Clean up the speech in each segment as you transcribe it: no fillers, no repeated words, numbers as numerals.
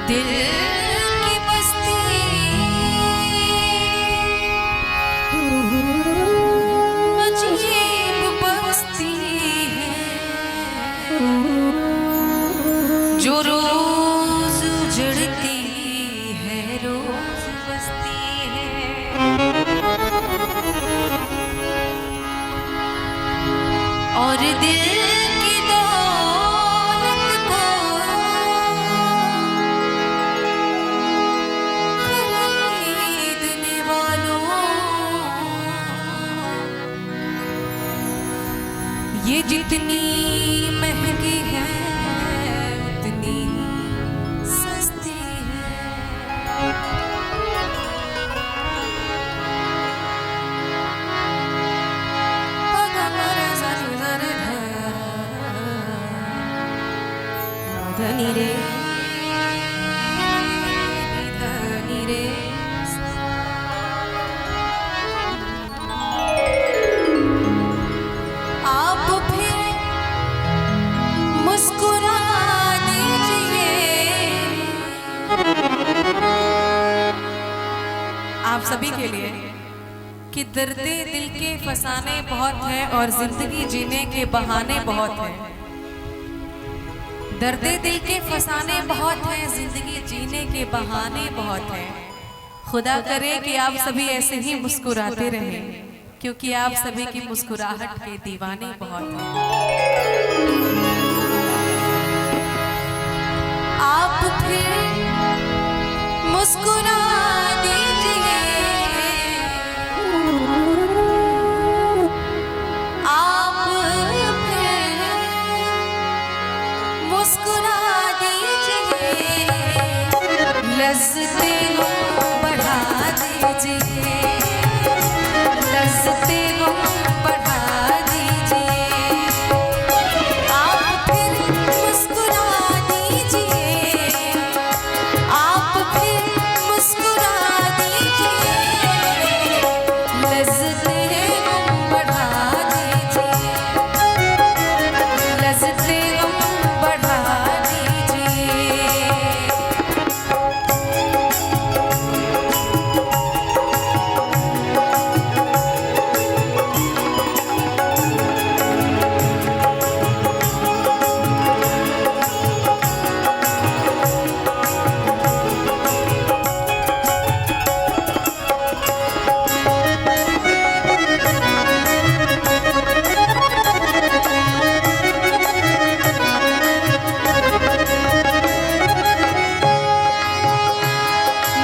दिल की बस्ती अजीब बस्ती है जो रोज उजड़ती है, रोज बस्ती है। और दिल की दौलत को खरीदने वालों, ये जितनी महंगी है उतनी सस्ती है। धनी रे धनी रे, आप फिर मुस्कुरा दीजिए। आप सभी के लिए कि दर्दे दिल के फसाने बहुत हैं और जिंदगी जीने के बहाने बहुत हैं। दर्दे दिल के फसाने बहुत हैं, जिंदगी जीने के बहाने बहुत हैं। खुदा करे कि आप सभी ऐसे ही मुस्कुराते रहें, क्योंकि आप सभी की मुस्कुराहट के दीवाने बहुत हैं। आप फिर मुस्कुरा दीजिए, आप फिर मुस्कुरा दीजिए, लज़्ज़तें बढ़ा दीजिए, लज़्ज़तें बढ़ा दीजिए। आप फिर मुस्कुरा दीजिए, आप फिर मुस्कुरा दीजिए, लज़्ज़तें बढ़ा दीजिए, लज़्ज़तें बढ़ा दीजिए।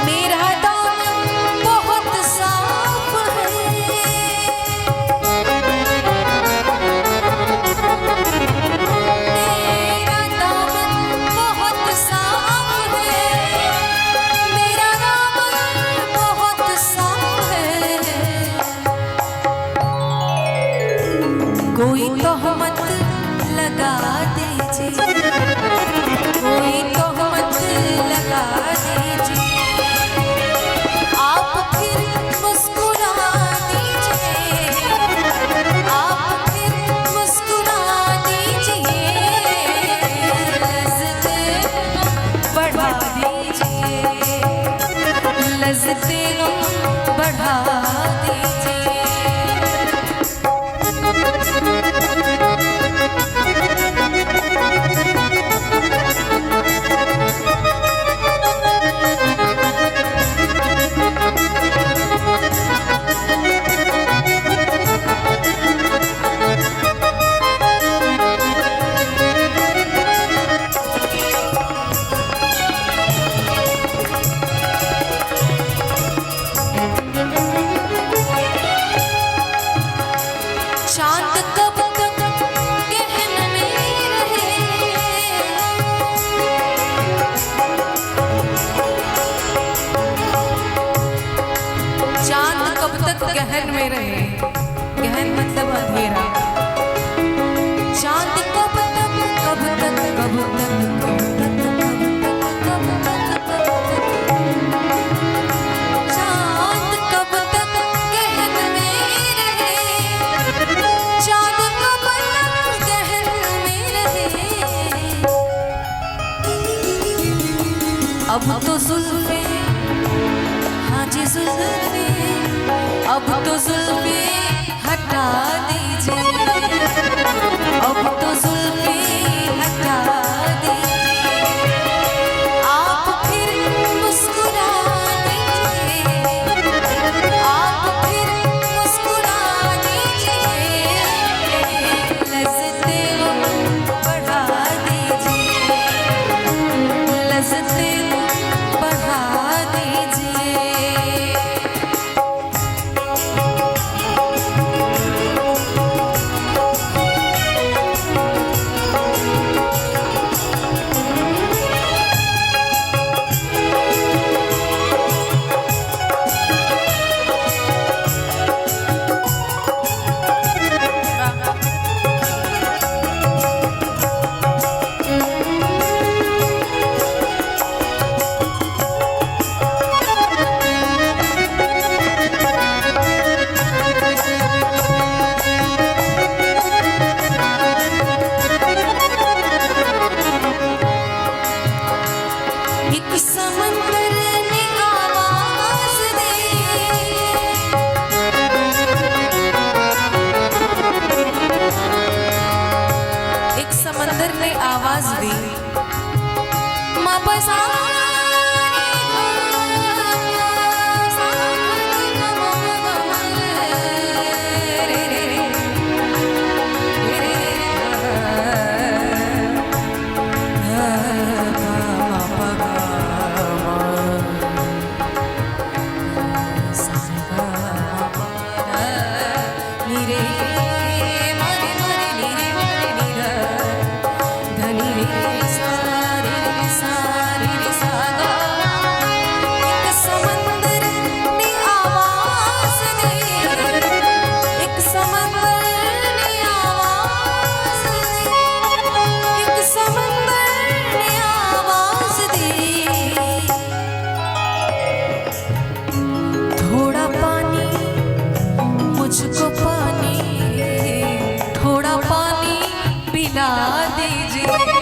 मेरा दामन बहुत साफ है, मेरा दामन बहुत साफ है, मेरा दामन बहुत साफ है। कोई तोहमत लगा दीजिए, कोई तोहमत लगा दीजिए। आप फिर मुस्कुरा दीजिए, आप फिर मुस्कुरा दीजिए, लज़्ज़तें बढ़ा दीजिए, लज़्ज़तें बढ़ा दीजिए। चांद कब तक गहन में रहे, चांद कब तक गहन में रहे, गहन मतलब अंधेरा। चांद कब तक कब तक कब तक कब तक कब तक कब तक, चांद कब तक गहन में रहे, चांद कब तक गहन में रहे। अब तो जुल्फे, हाँ जी जुल्फे, अब तो जुल्फे हटा दीजिए, अब तो जुल्फे हटा दीजिए, आप फिर मुस्कुरा दीजिए, आप फिर मुस्कुरा दीजिए, लज़्ज़तें बढ़ा दीजिए, लज़्ज़तें बढ़ा दीजिए। एक समंदर ने आवाज़ दी, एक समंदर ने आवाज़ दी, माँ बसा मुझको पानी, थोड़ा पानी पिला दीजिए।